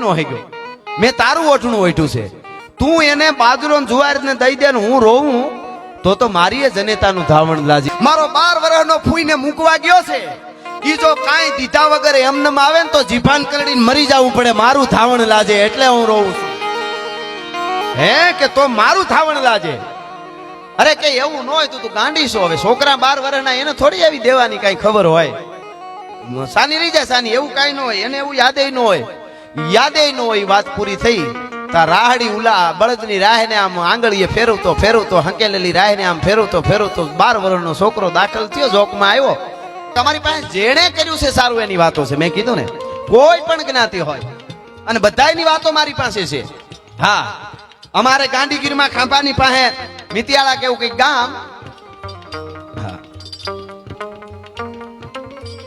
નો હઈ ગયો, મેં તારું ઓઠણું ઓઠ્યું છે, તું એને બાજરો જુવાર ને દઈ દે ને હું રોવું તો મારી જનેતાનું ધાવણ લાજી. મારો 12 વર્ષનો ફૂઈને મૂકવા ગયો છે, ઈ જો કાંઈ દીધા વગર એમને આવે ને તો જીભાન કરડીને મરી જવું પડે, મારું ધાવણ લાજે એટલે હું રોઉં છું. હે કે તો મારું ધાવણ લાજે. અરે કે એવું ન હોય તું ગાંડી છો. હવે છોકરા 12 વર્ષના એને થોડી આવી દેવાની કઈ ખબર હોય? સાની રહી જાય સાની, એવું કઈ ન હોય, એને એવું યાદે ન હોય, યાદે ન હોય. વાત પૂરી થઈ તા રાહડી ઉલા બળદની રાહને આમ આંગળીએ ફેરવતો હંકેલેલી રાહને આમ ફેરવતો 12 વર્ષનો છોકરો દાખલ થયો, જોકમાં આવ્યો. તમારી પાસે જેણે કર્યું છે સારું એની વાતો છે. મેં કીધું ને કોઈ પણ જ્ઞાતિ હોય અને બધાની વાતો મારી પાસે છે. હા, અમારે ગાંધીગીરમાં ખાંભાની પાસે મિતિયાળા કેવું કઈક ગામ.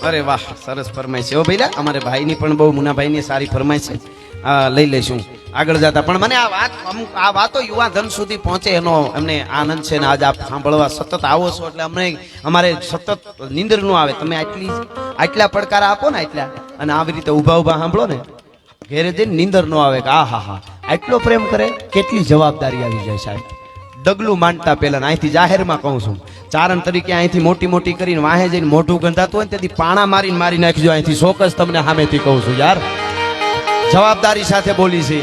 અરે વાહ, સરસ ફરમાઈશ છે. ઓ ભઈલા, અમારે ભાઈની પણ બહુ, મુનાભાઈની સારી ફરમાઈશ છે. લઈ લઈશું આગળ જતા. પણ મને આ વાત, અમુક આ વાતો યુવા ધન સુધી પહોંચે એનો અમને આનંદ છે ને આજ આપ સાંભળવા સતત આવો છો એટલે અમને અમારે સતત નીંદર નું આવે. તમે આટલા પડકાર આપો ને, આટલા, અને આવી રીતે ઊભા સાંભળો ને, ઘેરે જઈને નીંદર નો આવે કે આ હા આટલો પ્રેમ કરે, કેટલી જવાબદારી આવી જાય સાહેબ. ડગલું માંડતા પહેલા અહીંથી જાહેરમાં કહું છું, ચારણ તરીકે અહીંથી મોટી કરીને વાહે જઈને મોઢું ગંધાતું હોય ને તેથી પાણા મારી નાખજો અહીંથી. ચોક્કસ તમને સામેથી કહું છું યાર, જવાબદારી સાથે બોલી છે.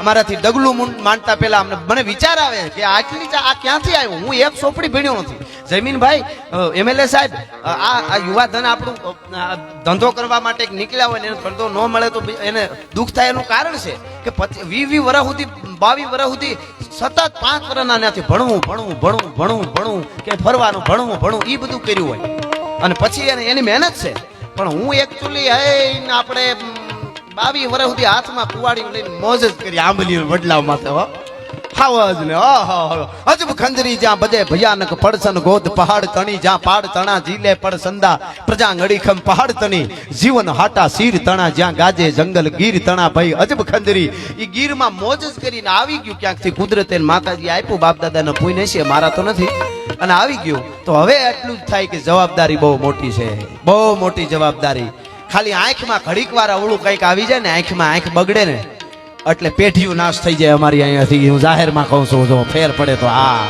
અમારાથી ડગલું માંડતા પહેલા મને વિચાર આવે કે આટલી આ ક્યાંથી આવ્યું. હું એક સોપડી ભણ્યો નથી. જમીનભાઈ MLA સાહેબ, આ યુવા ધન આપણું ધંધો કરવા માટે નીકળ્યા હોય ને એનો ધંધો ન મળે તો એને દુઃખ થાય. એનું કારણ છે કે 20 વર્ષ સુધી 22 વર્ષ સુધી સતત 5 વર્ષના નથી ભણવું કે ફરવાનું ભણવું એ બધું કર્યું હોય અને પછી એની મહેનત છે. પણ હું એકચ્યુઅલી આપણે 22 વર્ષ સુધી હાથમાં કુવાડી લઈને મોજ જ કરી આંબલી વડલાવ માથે. હાવજ ને અજબ ખંજરી જ્યાં બજે ભયાનક પડસન ગોદ પહાડ તણી જ્યાં પાડ તણા જીલે પડ સંદા પ્રજા ngડીખમ પહાડ તણી જીવન હાટા શીર તણા જ્યાં ગાજે જંગલ ગીર તણા ભાઈ અજબ ખંજરી. ઈ ગીરમાં મોજ જ કરીને આવી ગયું ક્યાંકથી કુદરતે માતાજી આપ્યું, બાપ દાદાને પૂઈને છે, મારા તો નથી, અને આવી ગયું. તો હવે એટલું જ થાય કે જવાબદારી બહુ મોટી છે, બહુ મોટી જવાબદારી. ખાલી આંખમાં ઘડીક વાર અવળું કઈક આવી જાય ને, આંખમાં આંખ બગડે ને એટલે પેઢીયું નાશ થઈ જાય અમારી અહીંયાથી. હું જાહેરમાં કહું છું, જો ફેર પડે તો આ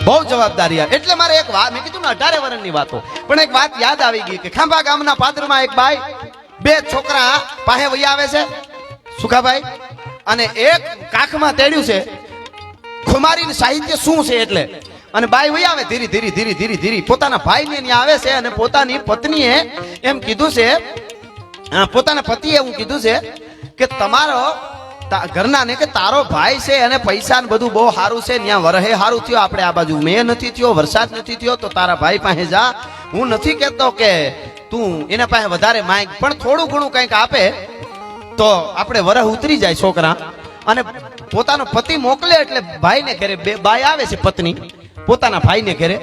બહુ જવાબદારી. એટલે મારે એક વાત, મેં કીધું ને 18 વર્ષની વાતો, પણ એક વાત યાદ આવી ગઈ કે ખાંભા ગામના પાદરમાં એક બાઈ 2 છોકરા પાસે વહી આવે છે, સુખાભાઈ, અને એક કાખમાં તેડ્યું છે ખુમારી સાહિત્ય શું છે એટલે. અને બાઈ વહી આવે ધીરે પોતાના ભાઈને ત્યાં આવે છે અને પોતાની પત્નીએ એમ કીધું છે, પોતાના પતિએ એવું કીધું છે કે તમારો ઘરના ને કે તારો ભાઈ છે અને પૈસા ને બધું બહુ સારું છે, ત્યાં વરહે સારું થયો, આપણે આ બાજુ મેં નથી થયો, વરસાદ નથી થયો, તો તારા ભાઈ પાસે જા. હું નથી કહેતો કે તું એના પાસે વધારે માંગ, પણ થોડું ઘણું કંઈક આપે તો આપણે વરહ ઉતરી જાય છોકરા. અને પોતાનો પતિ મોકલે એટલે ભાઈને ઘરે બાઈ આવે છે, પત્ની પોતાના ભાઈને ઘરે,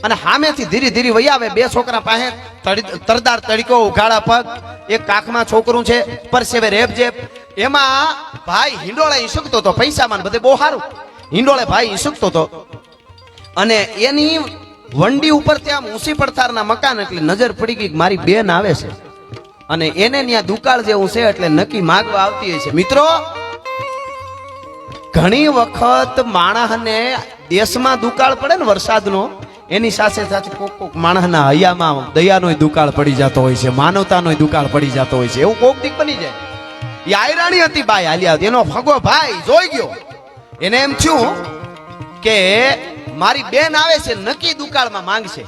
અને સામેથી ધીરે વહી આવે 2 છોકરા પાસે તરદાર તડીકો, ઉઘાડા પગ, એક કાખમાં છોકરું છે, પરસેવે રેબજેબ. એમાં ભાઈ હિંડોળે ઈસકતો હતો, પૈસામાં બધે બહુ સારું હિંડોળે ભાઈ ઈસકતો હતો. અને એની વંડી ઉપર ત્યાં ઊંચી પડતારના મકાન, એટલે નજર પડી ગઈ મારી બેન આવે છે અને એને ત્યાં દુકાળ જેવું છે એટલે નક્કી માગવા આવતી હોય છે. મિત્રો, ઘણી વખત માણસને દેશમાં દુકાળ પડે ને વરસાદનો, એની સાથે કોક માણસના હૈયામાં દયાનો દુકાળ પડી જતો હોય છે, માનવતાનો દુકાળ પડી જતો હોય છે. એવું કોક દીક બની જાય. એ આયરાણી હતી બાઈ હાલ્યા, એનો ફગો ભાઈ જોઈ ગયો, એને એમ થયું કે મારી બેન આવે છે, નક્કી દુકાળમાં માંગશે.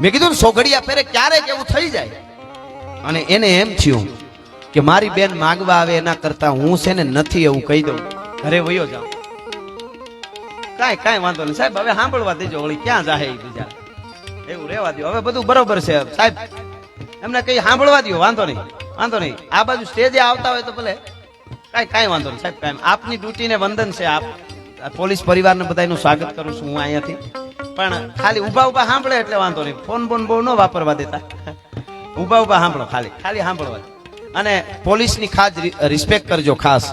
મેં કીધું સોઘડિયા ફેરે ક્યારેક એવું થઈ જાય. અને એને એમ થયું કે મારી બેન માંગવા આવે એના કરતા હું છે ને નથી એવું કહી દઉં, ઘરે વયો જાઉં. કાંઈ વાંધો નહીં સાહેબ, હવે સાંભળવા દેજો, વળી ક્યાં જાહે બીજા, એવું રહેવા દો, હવે બધું બરોબર છે સાહેબ, એમને કઈ સાંભળવા દો, વાંધો નહીં. આ બાજુ સ્ટેજે આવતા હોય તો ભલે, કાંઈ વાંધો નહીં સાહેબ, કાંઈ આપની ડ્યુટીને વંદન છે. આપ પોલીસ પરિવારને બધાનું સ્વાગત કરું છું હું અહીંયાથી, પણ ખાલી ઊભા સાંભળે એટલે વાંધો નહીં. ફોન બહુ ન વાપરવા દેતા, ઊભા સાંભળો, ખાલી સાંભળવા. અને પોલીસની ખાસ રિસ્પેક્ટ કરજો. ખાસ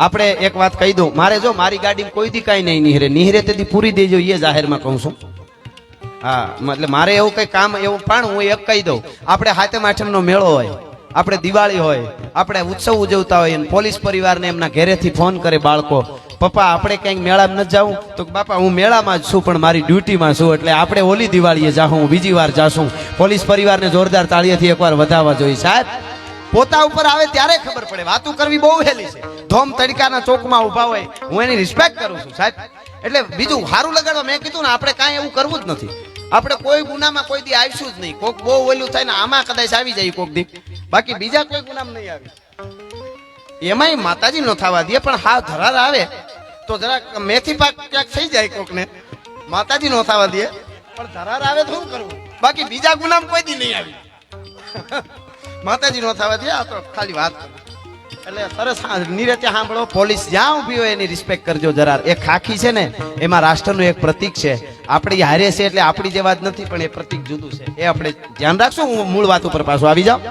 આપણે એક વાત કહી દઉં, મારે જો મારી ગાડી કોઈ દી કાંઈ નહીં નિહરે તેથી પૂરી દેજો, એ જાહેરમાં કહું છું. હા, એટલે મારે એવું કઈ કામ એવું, પણ હું એક કહી દઉં, આપણે હાથમ આઠમનો મેળો હોય આપણે દિવાળી હોય, આપણે ઉત્સવ ઉજવતા હોય, અને પોલીસ પરિવારને એમના ઘરેથી ફોન કરે બાળકો, પપ્પા આપણે ક્યાંક મેળામાં નથી જાવું, તો બાપા હું મેળામાં જ છું પણ મારી ડ્યુટીમાં છું, એટલે આપણે ઓલી દિવાળીએ જાઉં, બીજી વાર જાશું. પોલીસ પરિવારને જોરદાર તાળીઓથી એકવાર વધાવવા જોઈએ. સાહેબ પોતા ઉપર આવે ત્યારે ખબર પડે, વાતું કરવી બહુ હેલી છે. ધોમ તડકાના ચોકમાં ઊભા હોય, હું એની રિસ્પેક્ટ કરું છું સાહેબ. એટલે બીજું સારું લગાડવા મેં કીધું ને, આપણે કાંઈ એવું કરવું જ નથી. આપણે કોઈ ગુનામાં કોઈ દી આવીશું જ નહીં. કોક બહુ ઓલું થાય ને આમાં કદાચ આવી જાય કોક દી, બાકી બીજા કોઈ ગુનામાં નહીં આવે. એમાંય માતાજી નો થવા દે, પણ હા ધરાર આવે તો જરાક મેથી પાક ક્યાંક થઈ જાય કોકને, માતાજી નો થવા દે, પણ ધરાર આવે તો શું કરવું, બાકી બીજા ગુનામાં કોઈ દી નહીં આવી. માતાજી નો થવા દે, આ તો ખાલી વાત કરું. એટલે સરસ નિરત્ય સાંભળો. પોલીસ જ્યાં ઊભી હોય એની રિસ્પેક્ટ કરજો જરા. એ ખાખી છે ને એમાં રાષ્ટ્રનું એક પ્રતીક છે. આપણી હારે છે એટલે આપણી જેવા જ નથી, પણ એ પ્રતીક જુદું છે. એ આપણે ધ્યાન રાખશું. હું મૂળ વાત ઉપર પાછું આવી જાઉં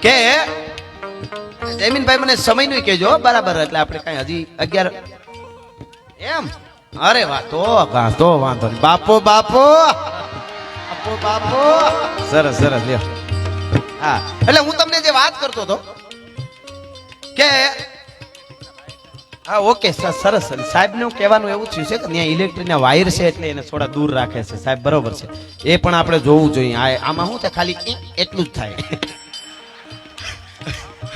કે જયમીનભાઈ મને સમયનું કહેજો બરાબર. એટલે આપણે કઈ હજી 11 એમ, અરે વાહ, તો વાંધો નહીં. બાપો સરસ લ્યો. હા, એટલે હું તમને જે વાત કરતો હતો કે હા ઓકે સરસ. સાહેબ નું કહેવાનું એવું થયું છે કે ત્યાં ઇલેક્ટ્રિકના વાયર છે એટલે એને થોડા દૂર રાખે છે સાહેબ, બરોબર છે. એ પણ આપણે જોવું જોઈએ. આમાં શું થાય, ખાલી એટલું જ થાય.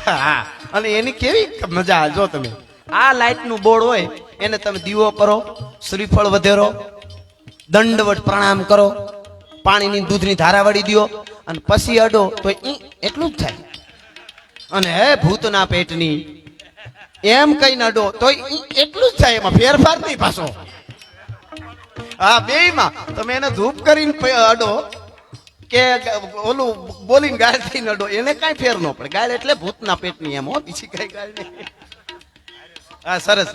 હા, અને એની કેવી મજા જો તમે આ લાઈટ નું બોર્ડ હોય એને તમે દીવો કરો, શ્રીફળ વધેરો, દંડવટ પ્રણામ કરો, પાણીની દૂધની ધારા વળી દો, અને પછી અડો તો એટલું જ થાય. અને હે ભૂતના પેટની એમ કઈ અડો તો એટલું જ થાય, એમાં ફેરફાર નહીં પાછો. હા, બેયમાં તમે એને ધૂપ કરીને અડો કે ઓલું બોલીને ગાળ થઈને અડો, એને કઈ ફેર ન પડે. ગાળ એટલે ભૂતના પેટની એમ, હો, બીજી કઈ ગાળ નહીં. હા સરસ.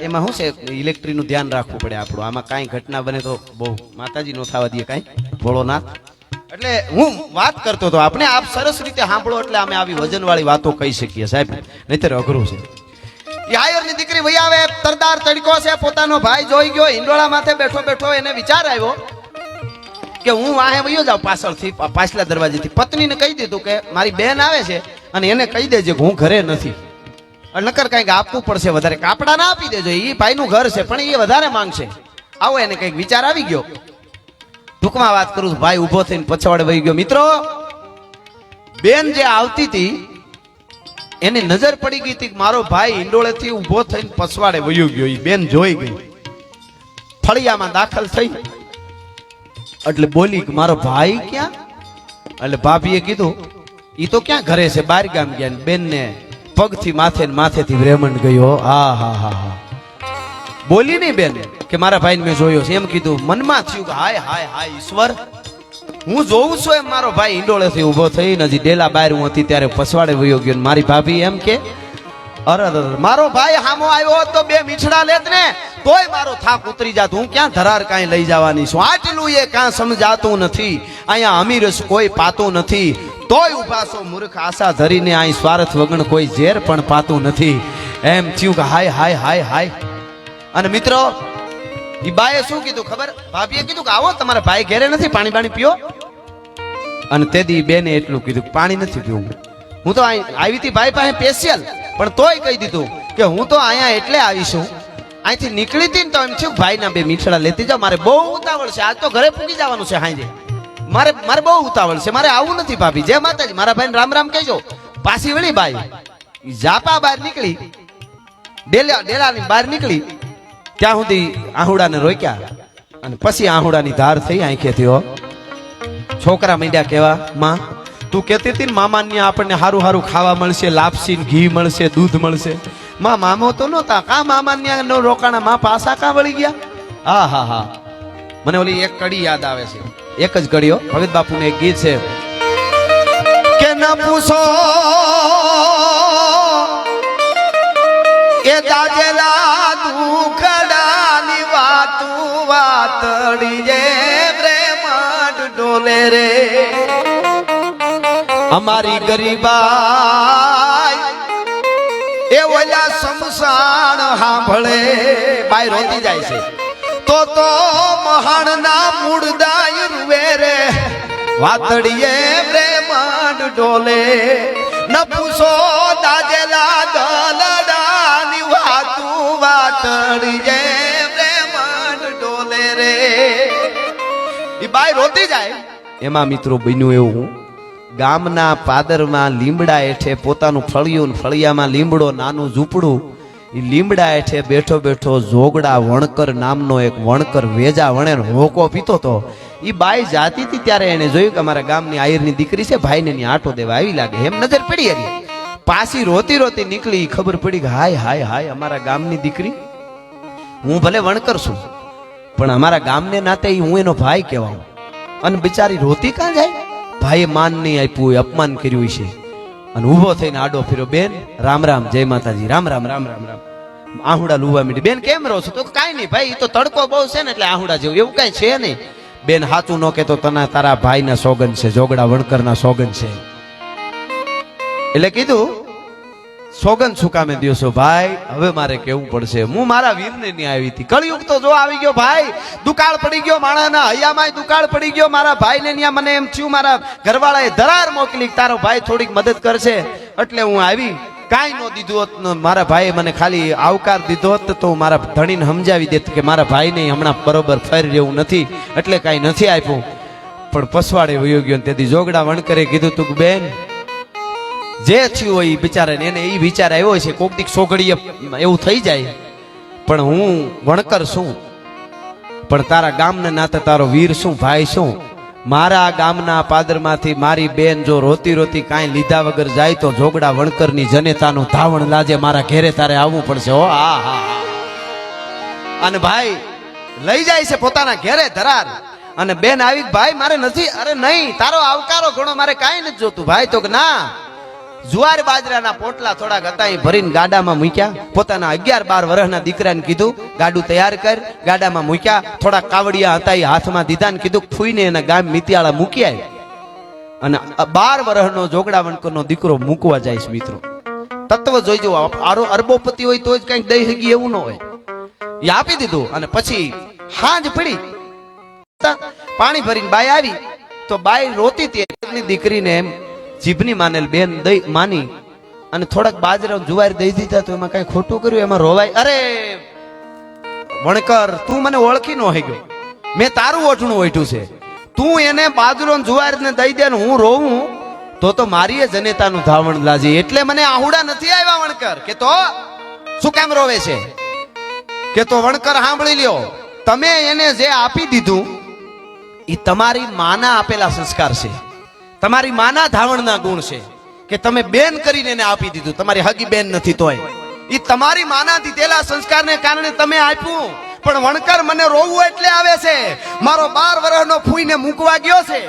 એમાં શું છે, ઇલેક્ટ્રિક નું ધ્યાન રાખવું પડે આપણું. આમાં કાંઈ ઘટના બને તો બહુ માતાજી નો થવા દે કાંઈ ભોળોનાથ. એટલે હું વાત કરતો હતો, આપણે આપ સરસ રીતે સાંભળો એટલે અમે આવી વજનવાળી વાતો કહી શકીએ સાહેબ, નહીતર અઘરું છે. યાયરની દીકરી વહી આવે, તરદાર તડકો છે, પોતાનો ભાઈ જોઈ ગયો, હિંડોળા માથે બેઠો બેઠો એને વિચાર આવ્યો કે હું વાહે વયો જાઉં પાછળથી, પાછલા દરવાજેથી. પત્નીને કહી દીધું કે મારી બેન આવે છે અને એને કહી દેજે કે હું ઘરે નથી, નકર કંઈક આપવું પડશે વધારે. કાપડા ના આપી દેજો, એ ભાઈનું ઘર છે પણ એ વધારે માંગશે. આવો એને કંઈક વિચાર આવી ગયો. ટૂંકમાં વાત કરું, ભાઈ ઉભો થઈને પછવાડે વહી ગયો. મિત્રો, બેન જે આવતી હતી એની નજર પડી ગઈ હતી મારો ભાઈ હિંડોળેથી ઉભો થઈને પછવાડે વયો ગયો. એ બેન જોઈ ગઈ, ફળિયામાં દાખલ થઈ એટલે બોલી કે મારો ભાઈ ક્યાં? એટલે ભાભીએ કીધું ઈ તો ક્યાં ઘરે છે, બહાર ગામ ગયા. બેન ને પગથી માથેથી રેમંડ ગયો. હા બોલી નહીં બેન કે મારા ભાઈને મેં જોયો છે, એમ કીધું. મનમાં થયું કે હાય ઈશ્વર, હું જોઉં છું એમ મારો ભાઈ હિંડોળેથી ઉભો થઈને હજી ડેલા બહાર હું હતી ત્યારે પછવાડે વયો ગયો. મારી ભાભી એમ કે અરે મારો ભાઈ હામો આવ્યો તો 2 મીઠડા લેત ને તોય મારો થાક ઉતરી જાત. હું ક્યાં ધરાર કાંઈ લઈ જવાની છું, આટલું એ કાં સમજાતું નથી. અહીંયા અમીરસ કોઈ પાતું નથી, તોય ઉભાસો મૂર્ખ આશા ધરીને અહીં સ્વાર્થ વગણ કોઈ ઝેર પણ પાતું નથી. એમ થયું કે હાય. અને મિત્રો, ઈ બાએ શું કીધું ખબર? ભાભીએ કીધું કે આવો તમારા ભાઈ ઘરે નથી, પાણી પીઓ. અને તેદી બેને એટલું કીધું પાણી નથી પીવું. હું તો આવી હતી ભાઈ પાસે સ્પેશિયલ, પણ તોય કહી દીધું કે હું તો અહીંયા એટલે આવીશું. અહીંથી નીકળી હતી ને તો એમ થયું ભાઈના 2 મીઠડા લેતી જાઓ, મારે બહુ ઉતાવળ છે, આજ તો ઘરે પૂગી જવાનું છે. હાંજે મારે બહુ ઉતાવળ છે, મારે આવું નથી. ભાભી જય માતાજી, મારા ભાઈને રામ કહેજો. પાછી વળી બાઈ જાપા બહાર નીકળી, ડેલાની બહાર નીકળી, ત્યાં સુધી આહુડાને રોક્યા અને પછી આહુડાની ધાર થઈ આંખેથી. હો, છોકરા માંડ્યા કેવા, માં તું કહેતી હતી ને મામાને આપણને સારું ખાવા મળશે, લાપસી ઘી મળશે, દૂધ મળશે. માં મામો તો નહોતા, કા મામાને નો રોકાણા, માં પાસા કા વળી ગયા. હા મને ઓલી એક કડી યાદ આવે છે, એક જ કડીઓ. ભગત બાપુનું એક ગીત છે કે ન પૂછો એ દાજેલા દુખડાની વાતડી જે પ્રેમડ ડોલે રે. અમારી ગરીબાઈ એ ઓલા સમસાણ સાંભળે. બાઈ રોતી જાય છે તો મહાણના મૂળદાય રૂવે રે. વાતડીએ બ્રહ્માંડ ડોલે ન પૂછો દાજેલા દલડાની વાતું વાતડીએ બ્રહ્માંડ ડોલે રે. ઈ બાઈ રોતી જાય. એમાં મિત્રો બન્યું એવું, ગામના પાદરમાં લીમડા હેઠે પોતાનું ફળિયું, ફળિયામાં લીમડો, નાનું ઝૂંપડું, એ લીમડા હેઠે બેઠો બેઠો જોગડા વણકર નામનો એક વણકર વેજા વણે હોકો પીતો તો. એ બાઈ જાતી હતી ત્યારે એને જોયું કે અમારા ગામની આયરની દીકરી છે, ભાઈને ની આટો દેવા આવી લાગે. એમ નજર પડી હતી. પાછી રોતી રોતી નીકળી. ખબર પડી કે હાય હાય હાય, અમારા ગામની દીકરી. હું ભલે વણકર છું પણ અમારા ગામને નાતે હું એનો ભાઈ કહેવાઉં. અને બિચારી રોતી કાં જાય? ભાઈએ માન નહીં આપ્યું હોય, અપમાન કર્યું છે. અને ઊભો થઈને આડો ફેરો. બેન રામ રામ, જય માતાજી, રામ રામ રામ રામ રામ. આહુડા લુવા મીડી. બેન કેમ રહો છો? તો કાંઈ નહીં ભાઈ, તો તડકો બહુ છે ને એટલે આહુડા જેવું, એવું કાંઈ છે નહીં. બેન હાચું ન કેતો, તને તારા ભાઈના સોગન છે, જોગડા વણકરના સોગન છે. એટલે કીધું સોગન શું કામે દિવસો ભાઈ? હવે મારે કેવું પડશે, હું મારા વીરને નહીં આવી હતી. કળિયુગ તો જો આવી ગયો ભાઈ, દુકાળ પડી ગયો માણાના હૈયામાં, દુકાળ પડી ગયો. મારા ભાઈને ત્યાં મને એમ થયું, મારા ઘરવાળાએ દરાર મોકલી, તારો ભાઈ થોડીક મદદ કરશે, એટલે હું આવી. કાંઈ ન દીધું હોત, મારા ભાઈએ મને ખાલી આવકાર દીધો હોત તો મારા ધણીને સમજાવી દેત કે મારા ભાઈને હમણાં બરોબર ફરી રહેવું નથી, એટલે કાંઈ નથી આપ્યું. પણ પસવાડે વયો ગયો. તેથી જોગડા વણકરે કીધું તું કે બેન જે થયું હોય એ બિચારાને એને એ વિચાર આવ્યો છે, કોક દીક સોગડીએ એવું થઈ જાય. પણ હું વણકર છું, પણ તારા ગામના નાતે તારો વીર શું, ભાઈ શું. મારા ગામના પાદરમાંથી મારી બેન જો રોતી રોતી કાંઈ લીધા વગર જાય તો જોગડા વણકરની જનેતાનું ધાવણ લાજે. મારા ઘેરે તારે આવવું પડશે. હો હા હા. અને ભાઈ લઈ જાય છે પોતાના ઘેરે ધરાર. અને બેન આવી, ભાઈ મારે નથી. અરે નહીં, તારો આવકારો ઘણો, મારે કાંઈ નથી જોતું. ભાઈ તો કે ના, જુવાર બાજરાના પોટલા થોડાક હતા એ ભરીને ગાડામાં મૂક્યા. પોતાના 11-12 વર્ષના દીકરાને કીધું ગાડું તૈયાર કર. ગાડામાં મૂક્યા. થોડાક કાવડિયા હતા એ હાથમાં દીધા ને કીધું ફૂઈને એના ગામ મિતિયાળા મૂકી આવ્યા. અને 12 વર્ષનો જોગડા વણકરનો દીકરો મૂકવા જાય છે. મિત્રો તત્વ જોઈજો, અરબોપતિ હોય તો જ કઈક દઈ હગી એવું ન હોય. એ આપી દીધું. અને પછી હાંજ પડી, પાણી ભરીને બાઈ આવી તો બાઈ રોતી હતી. દીકરીને એમ જીભની માનેલ બેન દઈ માની અને થોડાક બાજરા જુવાર દઈ દીધા તો એમાં કઈ ખોટું કર્યું? એમાં રોવાય? અરે વણકર, તું મને ઓળખી ન હોય ગયો, મેં તારું ઓઠણું ઓઠ્યું છે, તું એને બાજરો જુવાર ને દઈ દે ને હું રોવું તો મારી જનેતાનું ધાવણ લાજી. એટલે મને આહુડા નથી આવ્યા વણકર. કે તો શું કેમ રોવે છે? કે તો વણકર સાંભળી લ્યો, તમે એને જે આપી દીધું એ તમારી માના આપેલા સંસ્કાર છે, તમારી માના ધાવણના ગુણ છે. કે તમે બેન કરીને એને આપી દીધું, તમારી હગી બેન નથી તોય એ તમારી માના દીધેલા સંસ્કારને કારણે તમે આપ્યું. પણ વણકર મને રોવું એટલે આવે છે. મારો 12 વર્ષનો ફૂઈને મૂકવા ગયો છે,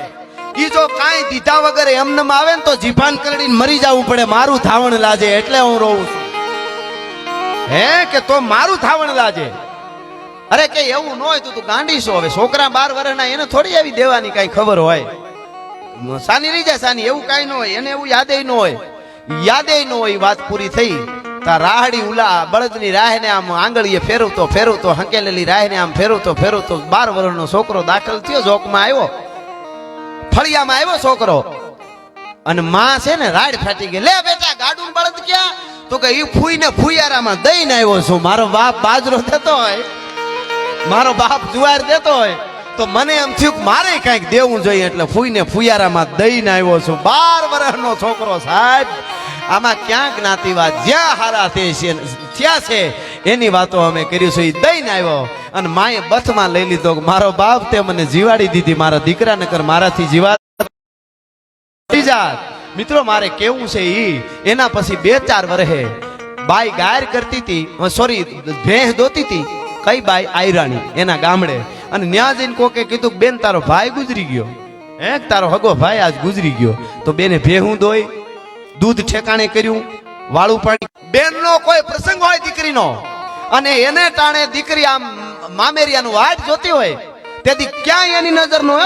ઈ જો કાંઈ દીધા વગર એમને આવે ને તો જીભાન કરડીને મરી જવું પડે. મારું ધાવણ લાજે એટલે હું રોવું છું. હે કે તો મારું ધાવણ લાજે? અરે કે એવું ન હોય તો તું ગાંડી છો. હવે છોકરા 12 વર્ષના એને થોડી આવી દેવાની કઈ ખબર હોય? સાની રહી જાય સાની, એવું કઈ ન હોય. એને એવું યાદે ન હોય, યાદે ન હોય. વાત પૂરી થઈ. તા રાહડી ઉલા બળદની રાહને આમ આંગળીએ ફેરવતો ફેરવતો, હંકેલેલી રાહને આમ ફેરવતો ફેરવતો 12 વર્ષનો છોકરો દાખલ થયો. જોકમાં આવ્યો, ફળિયામાં આવ્યો છોકરો. અને માં છે ને રાડ ફાટી ગઈ. લે બેટા ગાડું બળદ ક્યાં? તો કે ઈ ફૂઈને ફૂયારામાં દઈને આવ્યો છું. મારો બાપ બાજરો દેતો હોય, મારો બાપ જુવાર દેતો હોય તો મને એમ થયું કે મારે કઈક દેવું જોઈએ, એટલે ફૂઈને ફૂયારામાં દઈને આવ્યો છું. 12 વર્ષનો છોકરો સાહેબ. આમાં ક્યાંક જ્ઞાતિવાદ જ્યાં હારા થયા છે એની વાતો અમે કરીશું. એ દઈને આવ્યો અને માએ બથમાં લઈ લીધો. મારો બાપ તે મને જીવાડી દીધી, મારા દીકરાને કર મારાથી જીવાત. મિત્રો મારે કેવું છે એના પછી 2-4 વર્ષે બાઈ ગાયર કરતી હતી, સોરી ભેંસ દોતી હતી. કઈ બાઈ? આયરાણી, એના ગામડે. અને ન્યા જઈને કોકે કીધું બેન તારો ભાઈ ગુજરી ગયો. હે તારો હગો ભાઈ આજ ગુજરી ગયો. તો બેને ભેહું દોઈ, દૂધ ઠેકાણે કર્યું, વાળું પાણી. બેનનો કોઈ પ્રસંગ હોય દીકરીનો અને એને ટાણે દીકરી આમ મામેરિયાનું વાટ જોતી હોય તેથી ક્યાંય એની નજર નો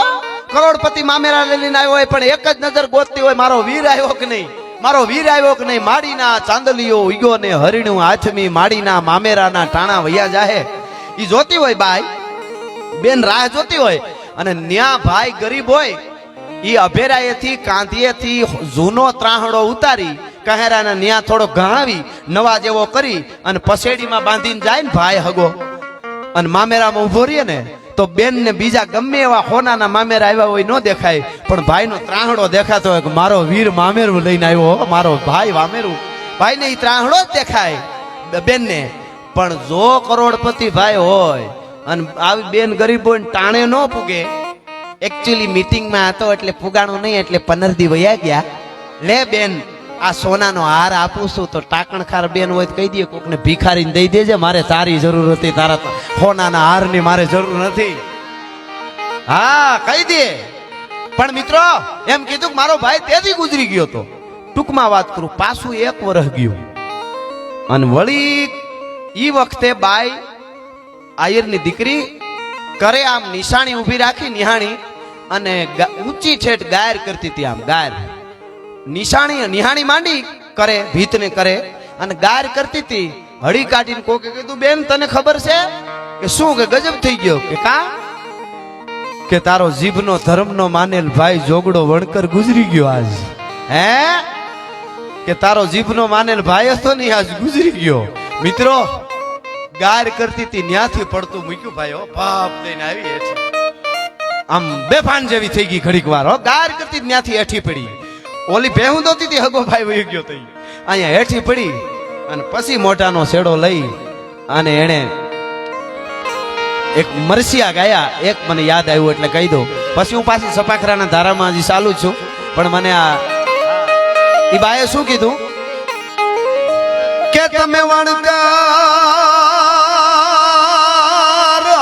કરોડપતિ મામેરા લઈને આવ્યો હોય પણ એક જ નજર ગોતતી હોય, મારો વીર આવ્યો કે નહીં, મારો વીર આવ્યો કે નહીં. માડીના ચાંદલીઓ ઉગ્યો ને હરિણું હાથમી, માડીના મામેરાના ટાણા વૈયા જાહે ઈ જોતી હોય બાઈ બેન, રાહ જોતી હોય. અને ન્યા ભાઈ ગરીબ હોય ઈ અભેરાએથી કાંધીએથી જૂનો ત્રાહડો ઉતારી કહેરાને ન્યા થોડો ઘાવી નવા જેવો કરી અને પસેડીમાં બાંધીને જાય ને ભાઈ હગો અને મામેરામાં ઉભો રહીએ ને તો બેન ને બીજા ગમે એવા હોનાના મામેરા આવ્યા હોય ન દેખાય, પણ ભાઈનો ત્રાહડો દેખાતો હોય કે મારો વીર મામેરું લઈને આવ્યો, મારો ભાઈ મામેરું. ભાઈને ઈ ત્રાહડો જ દેખાય બેન ને. પણ જો કરોડપતિ ભાઈ હોય અને આવી બેન ગરીબ હોય ટાણે ન પૂગે, એકચ્યુઅલી મીટિંગમાં હતો એટલે પુગાણું નહીં એટલે 15 દી વયા ગયા. લે બેન આ સોનાનો હાર આપું છું તો ટાકણખાર બેન હોય તો કહી દે કોકને ભિખારીને દઈ દેજે, મારે તારી જરૂર હતી, તારા સોનાના હારની મારે જરૂર નથી. હા કહી દે. પણ મિત્રો એમ કીધું કે મારો ભાઈ તેથી ગુજરી ગયો તો. ટૂંકમાં વાત કરું, પાછું 1 વર્ષ ગયું અને વળી ઈ વખતે બાઈ આયરની દીકરી કરે આમ નિશાણી ઊભી રાખી નિહાણી અને ઊંચી ઠેઠ ગાયર કરતી હતી. આમ ગાયર નિશાણી નિહાણી માંડી કરે ભીતને કરે અને ગાયર કરતી હતી. હળી કાઢીને કોકે કીધું બેન તને ખબર છે કે શું કે ગજબ થઈ ગયો કે કા કે તારો જીભનો ધર્મનો માનેલ ભાઈ જોગડો વણકર ગુજરી ગયો આજ. હે કે તારો જીભનો માનેલ ભાઈ હતો ને આજ ગુજરી ગયો. મિત્રો ગાયર કરતી હતી ન્યાથી પડતું મૂક્યું ભાઈ હો બાપ દઈને આવી હેઠી આમ બેફાન જેવી થઈ ગઈ ઘડીક વાર. હો ગાયર કરતી ન્યાથી હેઠી પડી. ઓલી ભેહું દોતી હતી હગો ભાઈ વહી ગયો તઈ અહીંયા હેઠી પડી અને પછી મોઢાનો શેડો લઈ અને એને એક મરસિયા ગાયા. એક મને યાદ આવ્યું એટલે કહી દો, પછી હું પાછી સપાખરાના ધારામાં હજી ચાલુ છું. પણ મને આ ઈ બાએ શું કીધું કે તમે વણકર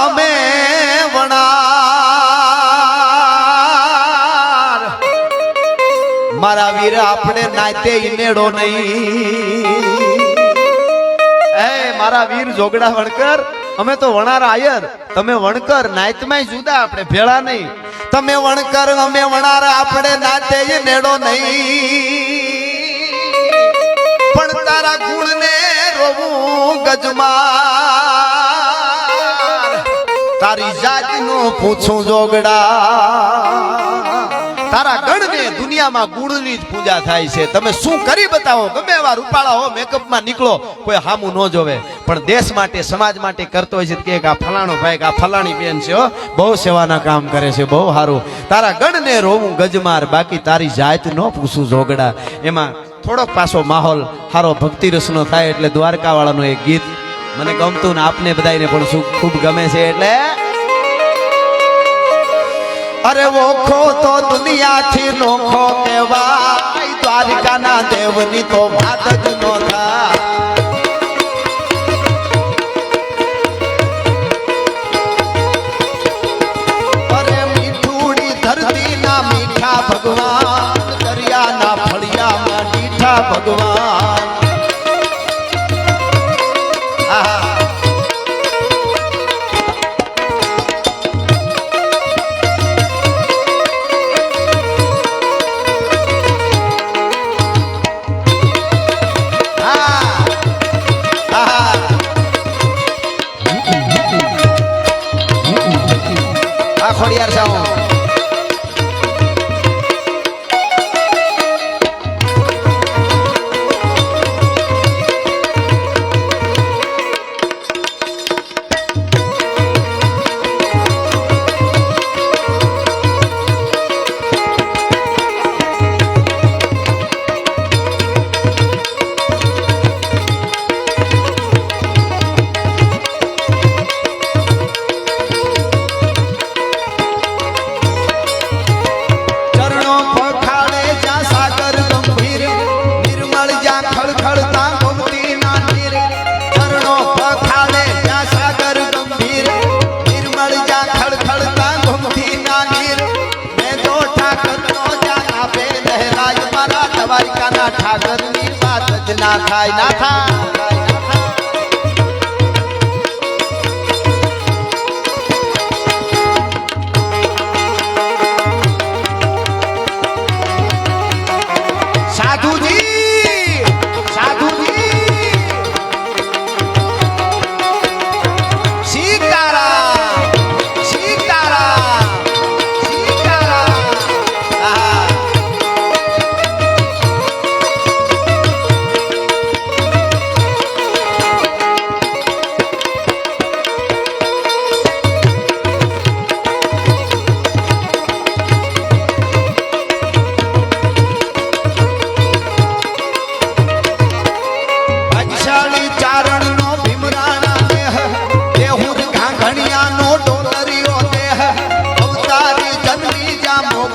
અમે વણાર, મારા વીર આપણે નાતે ઈનેડો નહીં. એ મારા વીર જોગડા વણકર અમે તો વણાર આયર, તમે વણકર નાતમાં જુદા, આપણે ભેળા નહીં. તમે વણકર અમે વણાર આપણે નાતે ઈનેડો નહીં, પણ તારા ગુણને રોવું ગજમાર, તારી જાતનું પૂછું જોગડા. તારા ગણને દુનિયામાં ગુણની જ પૂજા થાય છે. તમે શું કરી બતાવો, ગમે એવા રૂપાળા હો, મેકઅપમાં નીકળો, કોઈ હામું ન જોવે, પણ દેશ માટે સમાજ માટે કરતો હોય છે કે આ ફલાણો ભાઈ આ ફલાણી બેન છે હો, બહુ સેવાના કામ કરે છે, બહુ સારું. તારા ગણને રોવું ગજમાર, બાકી તારી જાત ન પૂછું જોગડા. એમાં થોડોક પાછો માહોલ સારો ભક્તિ રસનો થાય એટલે દ્વારકા વાળાનું એક ગીત મને ગમતું ને આપને બધાને પણ ખૂબ ગમે છે. એટલે અરે ઓખો તો દુનિયાથી નોખો કહેવાય, દ્વારકાના દેવની તો વાત જ નો થાય. અરે મીઠુડી ધરતીના મીઠા ભગવાન, દરિયાના ફળિયામાં મીઠા ભગવાન. ખોડિયાર જાઓ ઠાકરની વાત જ ના થાય, ના થાય.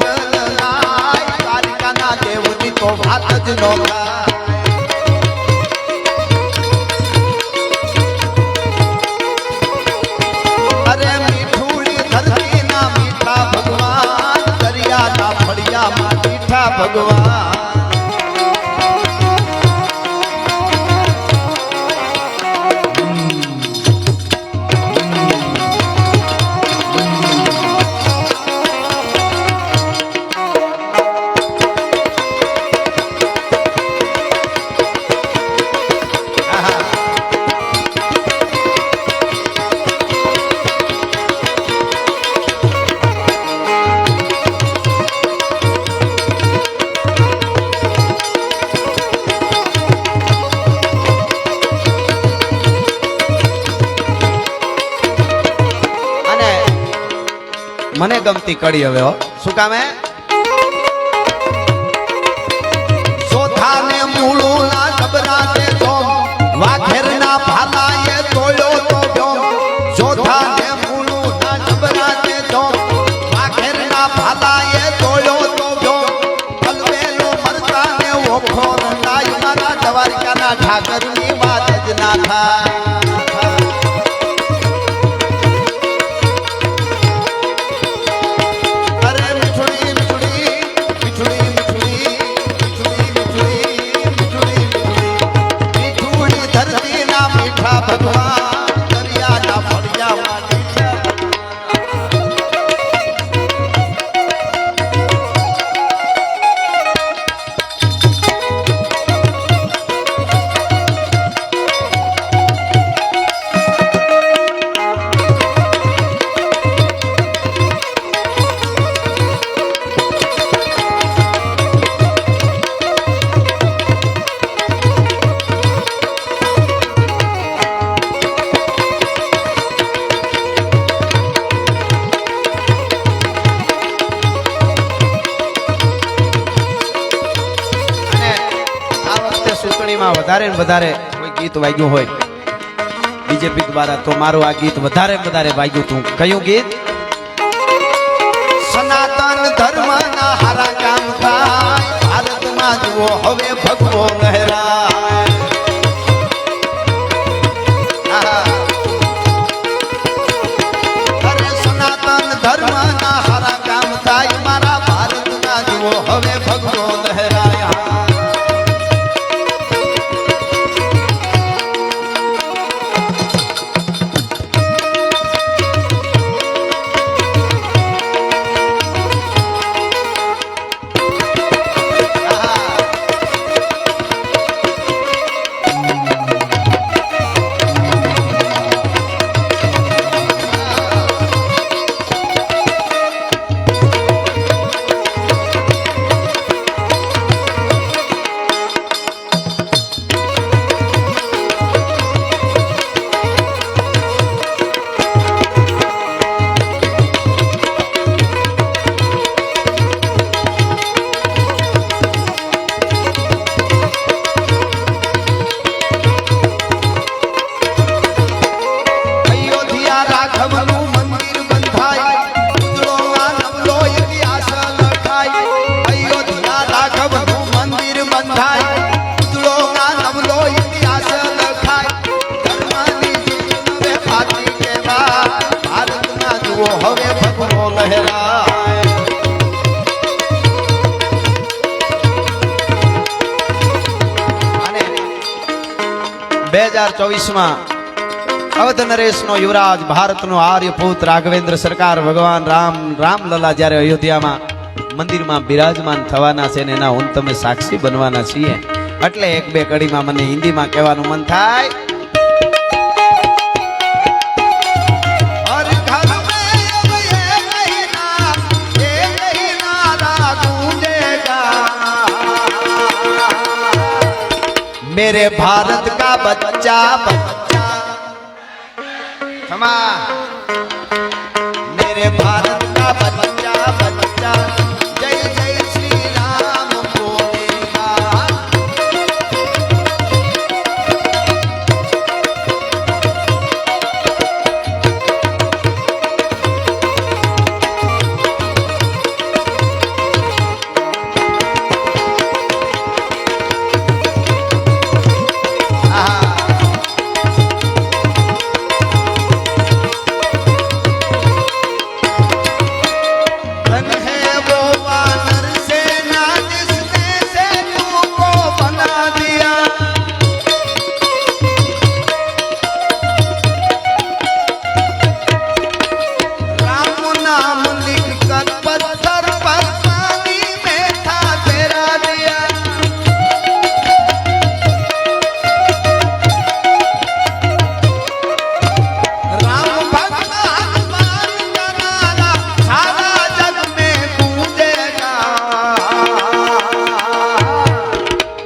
મોગલ નાય દ્વારિકાના દેવની તો વાત જ નો થાય. અરે મીઠુડી ધરતીના મીઠા ભગવાન દરિયાના ફળિયામાં મીઠા ભગવાન. મને ગમતી કડી હવે શું કામે સોથાને મૂળું ના ગબરાતે જોમ વાઘેરના ભાલાએ તોડ્યો તો જોમ સોથાને મૂળું ના ગબરાતે જોમ વાઘેરના ભાલાએ તોડ્યો તો જોમ કલવેલો મરતાને ઓખો રંગાઈ મારા દ્વારિકાના ઠાકરની વાત જ ના થાય. વધારે ને વધારે કોઈ ગીત વાગ્યું હોય બીજેપી દ્વારા તો મારું આ ગીત વધારે વધારે વાગ્યું હતું. કયું ગીત? સનાતન ધર્મના હારા કામ થાય ભારતમાં જુઓ હવે ભગવો લહેરાય. અરે સનાતન ધર્મના હારા કામ થાય મારા ભારતમાં જુઓ હવે ભગવો લહેરાય. હવે ભગવો લહેરાય. 2024 અવધ નરેશનો યુવરાજ ભારતનો આર્યપુત રાઘવેન્દ્ર સરકાર ભગવાન રામલલા જ્યારે અયોધ્યામાં મંદિરમાં બિરાજમાન થવાના છે ને એના હું તમે સાક્ષી બનવાના છીએ. એટલે એક બે કડીમાં મને હિન્દીમાં કહેવાનું મન થાય. मेरे भारत का बच्चा बच्चा क्षमा मेरे भारत का बच्चा बच्चा जय जय श्री राम बोलेगा.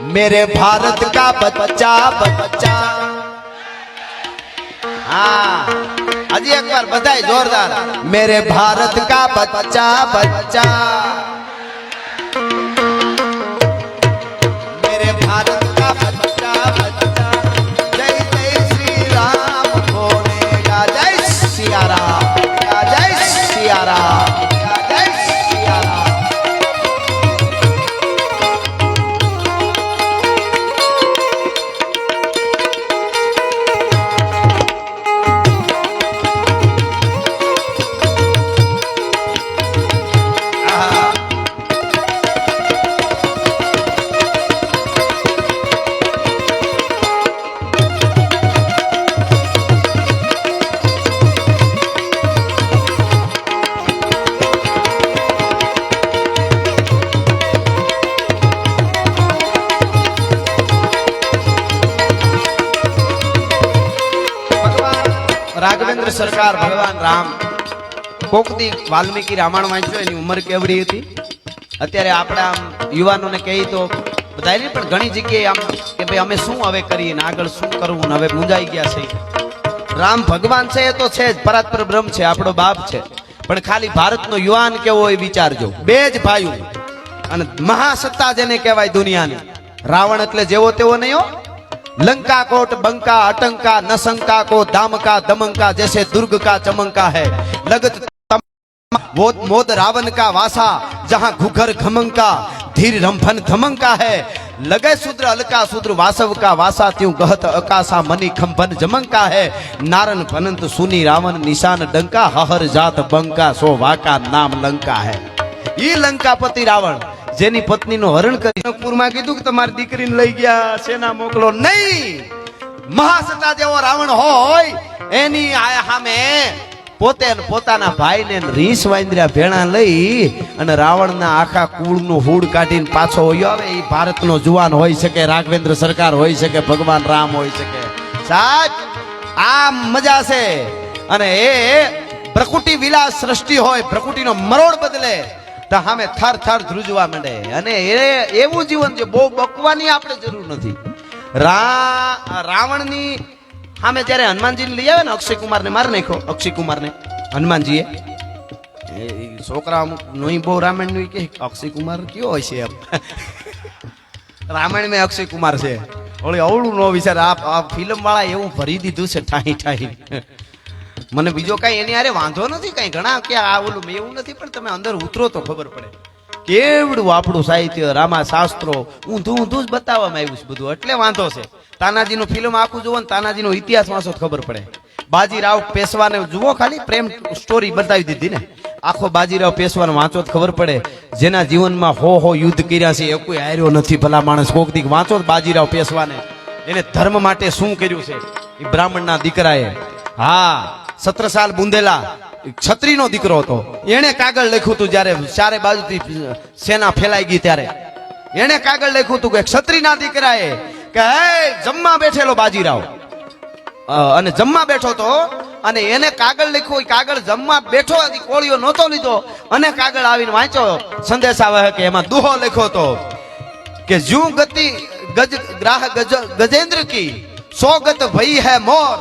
मेरे भारत का बच्चा बच्चा। हाँ अजी एक बार बधाई जोरदार। मेरे भारत का बच्चा बच्चा, मेरे भारत का बच्चा बच्चा, जय जय श्री राम बोलेगा, जय सिया राम, जय सिया राम, जय सिया राम। રાઘવેન્દ્ર સરકાર ભગવાન રામ કોક દી વાલ્મીકી રામાયણ વાંચ્યો, એની ઉંમર કેવડી હતી. અત્યારે આપણા યુવાનોને કહી તો બધા નહીં, પણ ઘણી જગ્યાએ આમ કે ભાઈ અમે શું હવે કરીએ ને આગળ શું કરવું ને હવે મૂંઝાઈ ગયા છે. રામ ભગવાન છે એ તો છે જ, પરાત્પર બ્રહ્મ છે, આપણો બાપ છે, પણ ખાલી ભારતનો યુવાન કેવો હોય વિચારજો. બે જ ભાઈઓ અને મહાસત્તા જેને કહેવાય દુનિયાની. રાવણ એટલે જેવો તેવો નહીં હો. लंका कोट बंका अटंका न शंका को दामका दमंका जैसे दुर्ग का चमंका है लगत वो मोद रावण का वासा जहां घुघर घमंका धीर रंभन धमंका है लगे शूद्र अलका शूद्र वासव का वासा त्यों गहत अकासा मनी खंभन जमंका है नारन भनंत सुनी रावण निशान डंका हहर जात बंका सो वाका नाम लंका है. ये लंकापति रावण જેની પત્નીનું હરણ કરી નગપુરમાં કીધું કે તમારી દીકરીને લઈ ગયા સેના મોકલો નહીં. મહાસત્તા જેવો રાવણ હોય એની સામે પોતે પોતાના ભાઈને રીસ વાંદર્યા ભેણા લઈ અને રાવણના આખા કુળનું હૂડ કાઢીને પાછો હોયો આવે. એ ભારતનો જુવાન હોઈ શકે, રાઘવેન્દ્ર સરકાર હોઈ શકે, ભગવાન રામ હોઈ શકે. સાચ આ મજા છે. અને એ પ્રકૃતિ વિલાસ સૃષ્ટિ હોય, પ્રકૃતિનો મરોડ બદલે તો સામે થર થર ધ્રુજવા માંડે. અને એવું જીવન છે, બહુ બકવાની આપણે જરૂર નથી. રાવણની સામે જયારે હનુમાનજીને લઈ આવે ને, અક્ષય કુમારને મારી નાખ્યો. અક્ષય કુમારને હનુમાનજીએ છોકરા નહીં બહુ રામાયણ નું કે અક્ષય કુમાર કયો હોય છે એમ. રામાયણ મેં અક્ષય કુમાર છે. ઓળી અવળું નો વિચાર. આ ફિલ્મ વાળા એવું ભરી દીધું છે ઠાહી ઠાહી. મને બીજો કઈ એની આરે વાંધો નથી કઈ. ઘણા કે આ ઓલું એવું નથી, પણ તમે અંદર ઉતરો તો ખબર પડે કેવડું આપણું સાહિત્ય, રામા શાસ્ત્રો ઊંધું ઊંધું જ બતાવવામાં આવ્યું છે બધું. એટલે વાંધો છે. તાનાજીનું ફિલ્મ આખું જુઓ ને તાનાજીનો ઇતિહાસ વાંચો ખબર પડે. બાજીરાવ પેશવાને જુઓ, ખાલી પ્રેમ સ્ટોરી બતાવી દીધી ને. આખો બાજીરાવ પેશવાને વાંચો ખબર પડે. જેના જીવનમાં હો યુદ્ધ કર્યા છે એ કોઈ હાર્યો નથી. ભલા માણસ કોક દીક વાંચો બાજીરાવ પેશવાને. એને ધર્મ માટે શું કર્યું છે એ બ્રાહ્મણના દીકરાએ. હા 17 સાલ બુંદેલા છત્રીનો દીકરો હતો. એને કાગળ લખ્યું હતું જયારે ચારે બાજુથી સેના ફેલાઈ ગઈ ત્યારે. એને કાગળ લખ્યું હતું કે ક્ષત્રિયના દીકરાએ કે જમવા બેઠેલો બાજીરાવ અને જમવા બેઠો તો, અને એને કાગળ લખ્યું. કાગળ જમવા બેઠો કોળીઓ નહોતો લીધો અને કાગળ આવીને વાંચ્યો સંદેશાવાહક કે એમાં દુહો લખ્યો હતો કે જુ ગતિ ગ્રાહ ગજેન્દ્ર કી સોગત ભઈ હૈ મોર.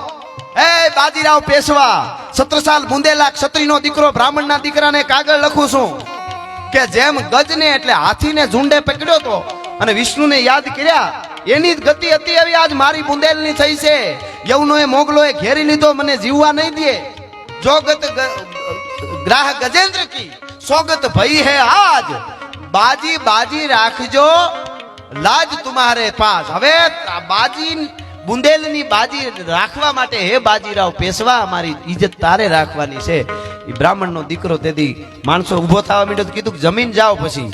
એ બાજીરાવ પેશવા 17 સાલ બુંદેલા ક્ષત્રિયનો દીકરો બ્રાહ્મણના દીકરાને કાગળ લખું છું કે જેમ ગજને એટલે હાથીને ઝુંડે પકડ્યો તો અને વિષ્ણુને યાદ કર્યા, એની જ ગતિ હતી એવી આજ મારી બુંદેલની થઈ છે. યવનોએ મોગલોએ ઘેરી લીધો, મને જીવવા નહીં દે. જોગત ગ્રાહ ગજેન્દ્ર કી સોગત ભઈ હે આજ. બાજી બાજી રાખજો લાજ તુમ્હારે પાસ. હવે બાજી બુંદેલની બાજી રાખવા માટે હે બાજીરાવ પેશવા, અમારી ઇજ્જત તારે રાખવાની છે. એ બ્રાહ્મણનો દીકરો તેથી માણસો ઉભો થવા માંડ્યો તો કીધું જમીન જાઓ. પછી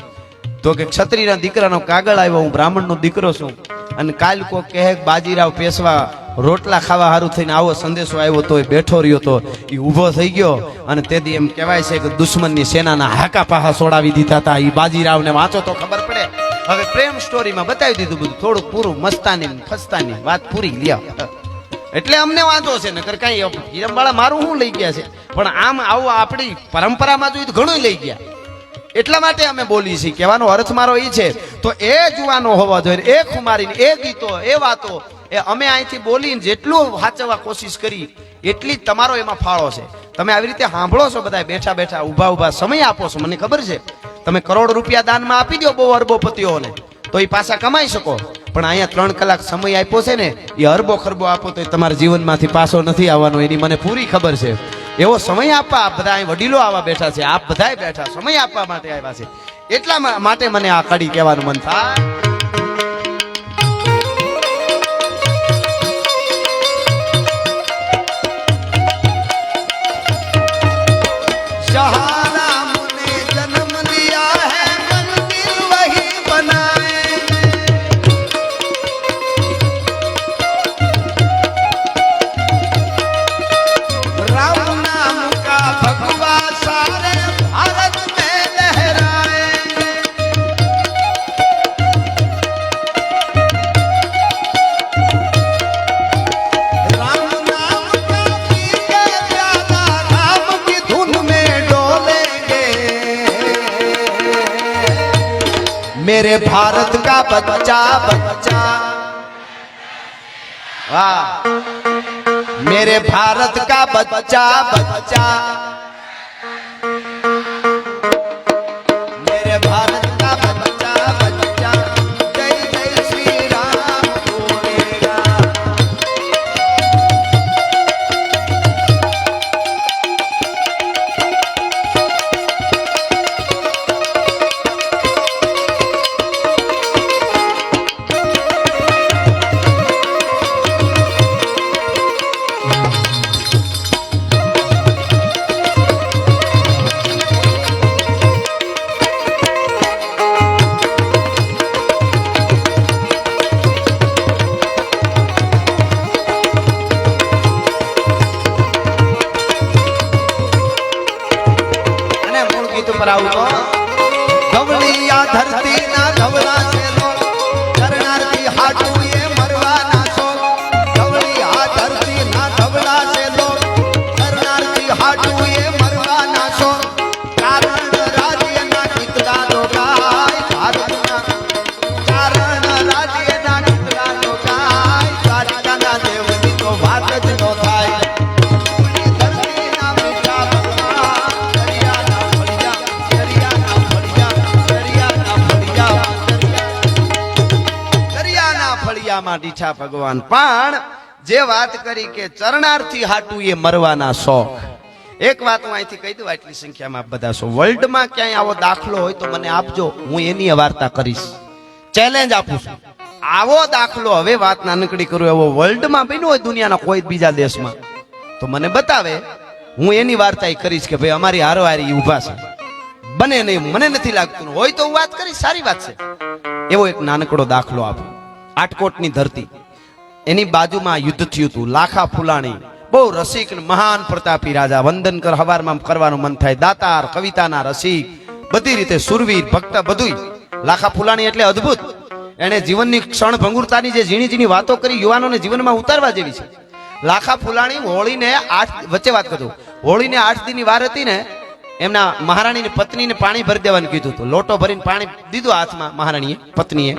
તો કે ક્ષત્રિયના દીકરાનો કાગળ આવ્યો, હું બ્રાહ્મણનો દીકરો છું. અને કાલ કોક કહે બાજીરાવ પેશવા રોટલા ખાવા સારું થઈને આવો સંદેશો આવ્યો તો એ બેઠો રહ્યો તો એ ઊભો થઈ ગયો. અને તેથી એમ કહેવાય છે કે દુશ્મનની સેનાના હાકા પાહા છોડાવી દીધા હતા. એ બાજીરાવને વાંચો તો ખબર પડે. હવે પ્રેમ સ્ટોરીમાં બતાવી દીધું બધું, થોડું પૂરું મસ્તાની ખસ્તાની વાત પૂરી લ્યા. એટલે અમને વાંધો છે, નકર કઈ હિરમવાળા મારું શું લઈ ગયા છે. પણ આમ આવું આપણી પરંપરામાં જોયું તો ઘણું લઈ ગયા. એટલા માટે અમે બોલીએ છીએ. કહેવાનો અર્થ મારો એ છે. તો એ જુવાનો હોવા જોઈએ, એ ખુમારીને એ ગીતો, એ વાતો એ અમે અહીંથી બોલીને જેટલું વાંચવા કોશિશ કરી એટલી જ તમારો એમાં ફાળો છે. તમે આવી રીતે સાંભળો છો, બધા બેઠા બેઠા ઊભા ઊભા સમય આપો છો. મને ખબર છે તમે કરોડ રૂપિયા દાનમાં આપી દો બહુ અરબોપતિઓને તો એ પાછા કમાઈ શકો, પણ અહીંયા 3 કલાક સમય આપ્યો છે ને, એ અરબો ખરબો આપો તો તમારા જીવનમાંથી પાછો નથી આવવાનો, એની મને પૂરી ખબર છે. એવો સમય આપવા આપ બધા અહીં વડીલો આવા બેઠા છે, આપ બધાય બેઠા સમય આપવા માટે આવ્યા છે. એટલા માટે મને આ કડી કહેવાનું મન થાય. मेरे भारत का बच्चा बच्चा, वाह, मेरे भारत का बच्चा बच्चा, मेरे भारत का बच्चा बच्चा, जय जय श्री राम बोलेगा. धवली या धरती ना धवला से लो, करनारती हाटू ये मरवा ना सो. धवली या धरती ना धवला से लो, करनारती हाटू ये मरवा ना सो. कारण राज्य ना कितना लोगाय भारतना, कारण राज्य ना कितना लोगाय द्वारिका ना देवनी तो बात ज नो थाय. ડીઠા ભગવાન પણ જે વાત કરી કે ચરણાર્થી હાટુ એ મરવાના શોખ. એક વાત હું અહીંથી કહી દઉં, આટલી સંખ્યામાં આપ બધા છો, વર્લ્ડમાં ક્યાંય આવો દાખલો હોય તો મને આપજો, હું એની વાર્તા કરીશ. ચેલેન્જ આપું છું. આવો દાખલો, હવે વાત નાનકડી કરું, એવો વર્લ્ડમાં બન્યો હોય દુનિયાના કોઈ બીજા દેશમાં તો મને બતાવે, હું એની વાર્તા કરીશ કે ભાઈ અમારી હારોહારી ઊભા છે. બને નહીં, મને નથી લાગતું. હોય તો હું વાત કરીશ, સારી વાત છે. એવો એક નાનકડો દાખલો આપું. આટકોટની ધરતી, એની બાજુમાં યુદ્ધ થયું હતું. લાખા ફુલાણી બહુ રસિક મહાન પ્રતાપી રાજા, વંદન કર હવારમાં કરવાનું મન થાય, દાતાર, કવિતાના રસિક, બધી રીતે સુરવીર, ભક્ત, બધું. લાખા ફુલાણી એટલે અદ્ભુત. એને જીવનની ક્ષણ ભંગુરતાની જે ઝીણી ઝીણી વાતો કરી યુવાનોને જીવનમાં ઉતારવા જેવી છે. લાખા ફુલાણી હોળીને 8 વચ્ચે વાત કરું, હોળીને 8 દીની વાર હતી ને, એમના મહારાણીની પત્નીને પાણી ભરી દેવાનું કીધું હતું. લોટો ભરીને પાણી દીધું હાથમાં મહારાણીએ, પત્નીએ.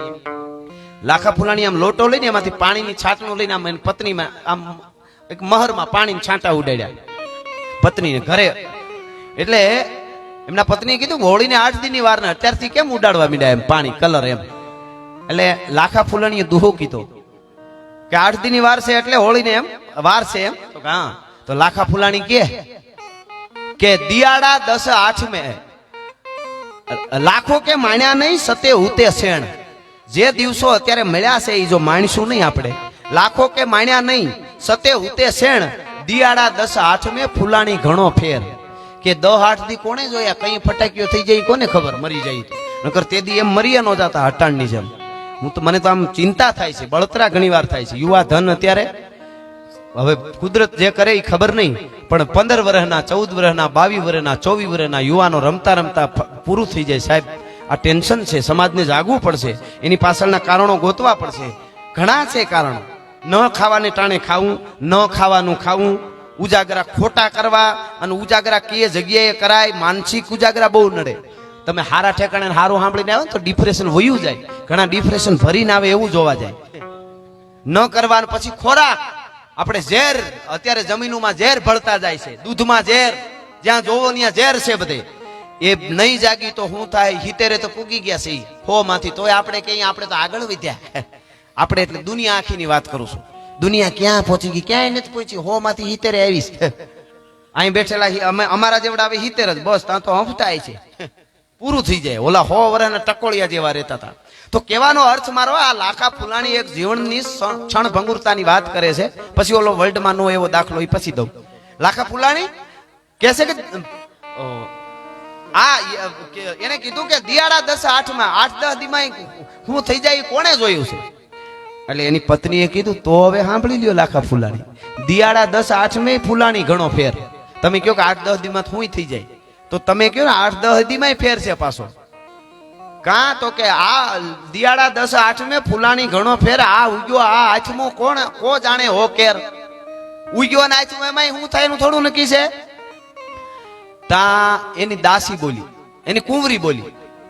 લાખા ફુલાણી આમ લોટો લઈને એમાંથી પાણીની છાંટણું લઈને આમ પત્નીમાં આમ એક મહરમાં પાણીની છાંટા ઉડાડ્યા પત્નીને ઘરે. એટલે એમના પત્નીએ કીધું હોળીને 8 દીની વાર ને અત્યારથી કેમ ઉડાડવા માંડ્યા એમ પાણી, કલર એમ. એટલે લાખા ફુલાણીએ દુહો કીધો કે 8 દીની વાર છે એટલે હોળીને એમ વાર છે એમ. તો હા, તો લાખા ફુલાણી કે દિયાડા 10 8 में લાખો કે માણ્યા નહીં, સતે ઉતે શેણ. જે દિવસો અત્યારે મળ્યા છે એ જો માણશું નહીં આપણે, લાખો કે માણ્યા નહીં, સતે ઉતે શેણ. દિયાડા 10 8 में ફુલાણી ઘણો ફેર. કે 10 8 દી કોને જોયા, કઈ ફટાકીઓ થઈ જાય કોને ખબર, મરી જાય નકર તે દી એમ મરી ન જતા હટાણની જેમ. હું તો મને તો આમ ચિંતા થાય છે, બળતરા ઘણી વાર થાય છે. યુવા ધન અત્યારે હવે કુદરત જે કરે એ ખબર નહીં, પણ 15 વર્ષના 14 વર્ષના 22 વર્ષના 24 વર્ષના યુવાનો રમતા રમતા પૂરું થઈ જાય. સાહેબ આ ટેન્શન છે, સમાજને જાગવું પડશે, એની પાછળના કારણો ગોતવા પડશે. ઘણા છે કારણો. ન ખાવાને ટાણે ખાવું, ન ખાવાનું ખાવું, ઉજાગરા ખોટા કરવા, અને ઉજાગરા કઈ જગ્યાએ કરાય, માનસિક ઉજાગરા બહુ નડે. તમે હારા ઠેકાણે હારું સાંભળીને આવે ને તો ડિપ્રેશન વયું જાય, ઘણા ડિપ્રેશન ભરીને આવે એવું જોવા જાય. ન કરવાનું. પછી ખોરાક, આપણે ઝેર, અત્યારે જમીનમાં ઝેર ભળતા જાય છે, દૂધમાં ઝેર, જ્યાં જોવો ત્યાં ઝેર છે બધે. એ નહીં જાગી તો શું થાય? 70 તો પૂગી ગયા છે 100 માંથી, તોય આપણે કઈ, આપણે તો આગળ વધ્યા. આપણે એટલે દુનિયા આખીની વાત કરું છું. દુનિયા ક્યાં પહોંચી ગઈ? ક્યાંય નથી પહોંચી. 100 માંથી 70 આવીશ. અહીં બેઠેલા અમે અમારા જેવડા આવે 70 જ, બસ ત્યાં તો હંફટાય છે, પૂરું થઈ જાય. ઓલા 100 વર્ષના ટકોળિયા જેવા રહેતા હતા. તો કહેવાનો અર્થ મારો, આ લાખા ફૂલાણી એક જીવનની ક્ષણ ભંગુરતાની વાત કરે છે. પછી ઓલો વર્લ્ડમાં નો એવો દાખલો એ પછી દઉં. લાખા ફૂલાણી કહે છે કે આ એને કીધું કે દિયાળા 10-8 માં 8-10 દીમાં હું થઈ જાય કોણે જોયું છે? એટલે એની પત્નીએ કીધું તો હવે સાંભળી લ્યો લાખા ફૂલાણી, દિયાળા 10-8 માં ફૂલાણી ઘણો ફેર. તમે કહો કે 8-10 દીમાં હું થઈ જાય, તો તમે કહો ને 8-10 દીમાં ફેર છે પાછો. કાં તો કે આ દિયાળા 10-8 માં ફૂલાણી ઘણો ફેર. આ ઉગ્યો આ આથમો કોણ કો જાણે હો કેર. ઉગ્યો ને આથમો એમાં શું થાય એનું થોડું નક્કી છે. તા એની દાસી બોલી, એની કુંવરી બોલી,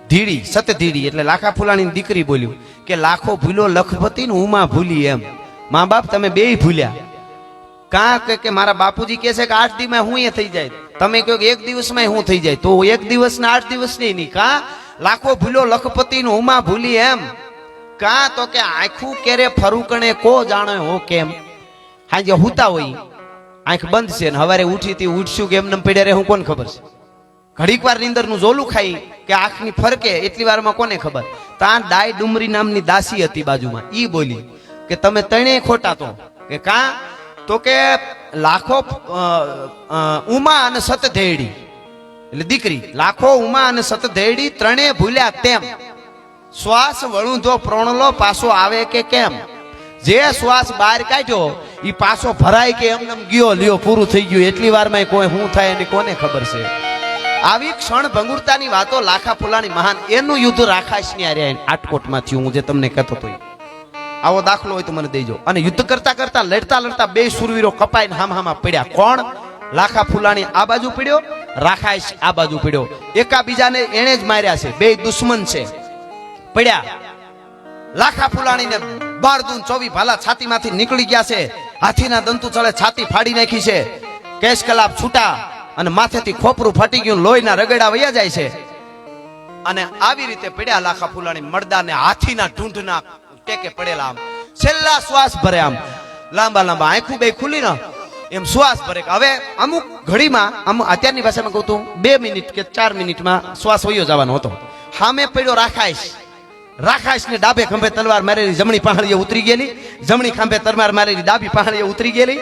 ધીડી સતધીડી એટલે લાખા ફૂલાણી દીકરી બોલ્યું કે લાખો ભૂલો લખપતિ ને ઉમા ભૂલી. એમ મા બાપ તમે બેય ભૂલ્યા. કાં કે મારા બાપુજી કહે છે કે 8 દીમાં હું એ થઈ જાય, તમે કહો કે 1 દિવસમાં હું થઈ જાય, તો 1 દિવસ ને 8 દિવસ નહીં. કાં લાખો ભૂલો લખપતિ ને ઉમા ભૂલી. એમ કાં તો કે આખું કેરે ફરુકણે કો જાણે હો કેમ. હાજે હુતા હોય આંખ બંધ છે ને હવારે ઉઠીથી ઉઠશું કે એમને પડ્યા રે હું કોને ખબર છે? ઘડીક વાર નીંદર નું જોલું ખાઈ કે આંખની ફરકે એટલી વારમાં કોને ખબર? ત્યાં ડાય ડુમરી નામની દાસી હતી બાજુમાં, ઈ બોલી કે તમે ત્રણેય ખોટા. તો કે કાં તો કે લાખો ઉમા અને સતધેડી એટલે દીકરી, લાખો ઉમા અને સતધેડી ત્રણેય ભૂલ્યા તેમ. શ્વાસ વળુંધો પ્રોણલો પાછો આવે કે કેમ? જે શ્વાસ બહાર કાઢ્યો ઈ પાછો ભરાય કે એમને ગયો લ્યો પૂરું થઈ ગયું. એટલી વારમાં કોઈ શું થાય એની કોને ખબર છે? આવી ક્ષણ ભંગુરતાની વાતો લાખા ફૂલાણી મહાન. એનું યુદ્ધ રાખાશની આરે આટકોટમાં થયું, હું જે તમને કહેતો હતો. આવો દાખલો હોય તો મને દેજો. અને યુદ્ધ કરતા કરતા લડતા લડતા બે સુરવીરો કપાઈને હામહામાં પડ્યા. કોણ? લાખા ફૂલાણી આ બાજુ પડ્યો, રાખાશ આ બાજુ પડ્યો. એકાબીજાને એને જ માર્યા છે, બે દુશ્મન છે. પડ્યા. લાખા ફૂલાણીને 12 24 ભાલા છાતીમાંથી નીકળી ગયા છે. હાથીના દંતુ ચડે છાતી ફાડી નાખી છે. કેશ કલાપ છૂટા અને માથેથી ખોપરું ફાટી ગયું, લોહીના રગડા વયા જાય છે. અને આવી રીતે પડ્યા લાખા ફૂલાણી મળદાને હાથીના ઢૂંઢના ટેકે પડેલા. આમ છેલ્લા શ્વાસ ભરે, આમ લાંબા લાંબા આંખું બે ખુલી ને એમ શ્વાસ ભરે. હવે અમુક ઘડીમાં, અત્યારની ભાષામાં કહું તો 2 મિનિટ કે 4 મિનિટમાં શ્વાસ વયો જવાનો હતો. સામે પડ્યો રાખાશ. રાખાશ ને ડાબે ખંભે તલવાર મારેલી જમણી પહાડીએ ઉતરી ગયેલી, જમણી ખંભે તલવાર મારેલી ડાબી પહાડીએ ઉતરી ગયેલી.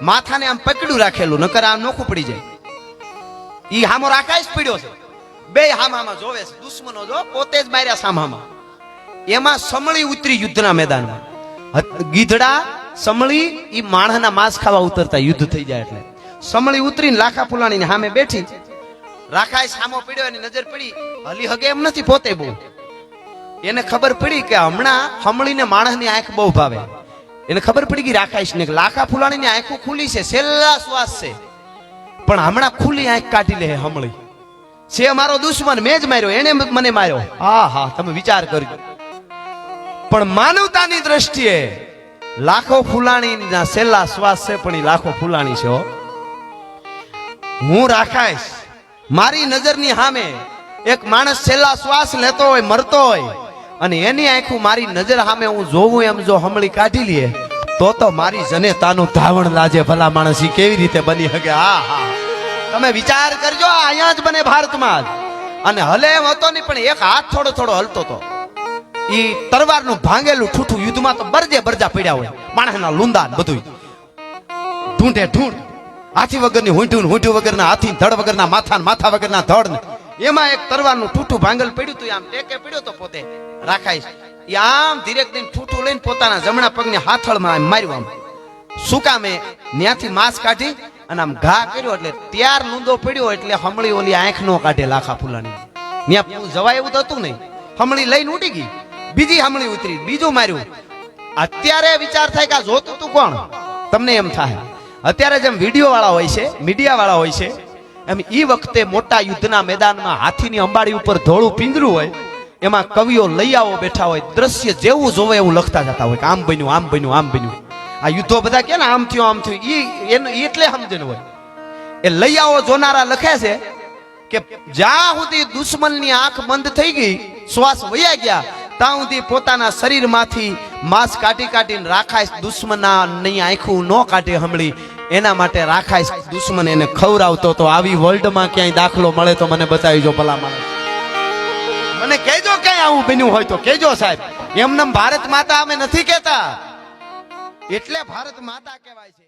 માથાને આમ પકડ્યું રાખેલું, નકર આમ નોખું પડી જાય. ઈ હામો રાખાશ પડ્યો છે, બે હામામાં જોવે છે. દુશ્મનો જો પોતે જ માર્યા સામામાં. એમાં સમળી ઉતરી યુદ્ધના મેદાનમાં. ગીધડા સમળી ઈ માણસના માંસ ખાવા ઉતરતા યુદ્ધ થઈ જાય એટલે. સમળી ઉતરીને લાખા ફૂલાણીને સામે બેઠી. રાખાશ સામો પડ્યો, એની નજર પડી, હલી હગે એમ નથી પોતે બહુ. એને ખબર પડી કે હમણાં હમળીને માણસની આંખ બહુ ભાવે. એને ખબર પડી ગઈ રાખાશને કે લાખા ફૂલાણીની આંખો ખુલી છે, છેલ્લા શ્વાસ છે, પણ હમણાં ખુલ્લી આંખ કાઢી લે. હમળી છે મારો દુશ્મન, મેં જ માર્યો, એને મને માર્યો. હા હા, તમે વિચાર કરજો. પણ માનવતાની દ્રષ્ટિએ લાખો ફૂલાણીના છેલ્લા શ્વાસ છે, પણ એ લાખો ફૂલાણી છે. હું રાખાશ, મારી નજરની સામે એક માણસ છેલ્લા શ્વાસ લેતો હોય, મરતો હોય, અને એની આંખું મારી નજર સામે હું જોવું એમ જો હમળી કાઢી લે, તો મારી જનેતાનું ધાવણ લાજે. ભલા માણસ ઈ કેવી રીતે બની શકે? હા હા, તમે વિચાર કરજો. અહીંયા જ બને, ભારતમાં જ. અને હલે એમ હતો નહીં, પણ એક હાથ થોડો થોડો હલતો હતો. ઈ તરવારનું ભાંગેલું ઠૂઠું યુદ્ધમાં તો બરજે બરજા પડ્યા હોય, માણસના લુંદા બધું ઢૂંઢે ઢૂંઢ. હાથી વગરની હુંઠું, હુંઠું વગરના હાથી, ધડ વગરના માથા, માથા વગરના ધડ ને એમાં એક તરવારનું ઠૂઠું ભાંગલ પડ્યું હતું. આમ ટેકે પડ્યો તો પોતે રાખાશ. આમ ધીરેક દિન ઠૂઠું લઈને પોતાના જમણા પગને હાથળમાં માર્યું. આમ શું કામે? ત્યાંથી માંસ કાઢી અને આમ ઘા કર્યો, એટલે ત્યાર લૂંદો પડ્યો. એટલે હમળી ઓલી આંખ નો કાઢે લાખા ફૂલાણી. ત્યાં જવાય એવું તો હતું નહીં. હમળી લઈને ઉડી ગઈ, બીજી હમળી ઉતરી, બીજું માર્યું. અત્યારે વિચાર થાય કે આ જોતું તું કોણ? તમને એમ થાય અત્યારે જેમ વિડીયો વાળા હોય છે, મીડિયા વાળા હોય છે, એમ ઈ વખતે મોટા યુદ્ધના મેદાનમાં હાથીની અંબાડી ઉપર ધોળું પિંજરું હોય, એમાં કવિઓ લૈયાઓ બેઠા હોય, દ્રશ્ય જેવું જોવે એવું લખતા જતા હોય કે આમ બન્યું, આમ બન્યું, આમ બન્યું. આ યુદ્ધો બધા કે ને આમ થયું, આમ થયું, ઈ એટલે સમજણ હોય. એ લૈયાઓ જોનારા લખે છે કે જ્યાં સુધી દુશ્મનની આંખ બંધ થઈ ગઈ, શ્વાસ વયા ગયા, ત્યાં સુધી પોતાના શરીરમાંથી માંસ કાઢી કાઢીને રાખાઈશ દુશ્મનના નહીં આંખું ન કાઢે હમળી, એના માટે રાખાઈશ દુશ્મન એને ખવડાવતો. તો આવી વર્લ્ડમાં ક્યાંય દાખલો મળે તો મને બતાવીજો ભલા માણસ. મને કહેજો ક્યાંય આવું બન્યું હોય તો કહેજો સાહેબ. એમને ભારત માતા અમે નથી કહેતા, એટલે ભારત માતા કહેવાય છે.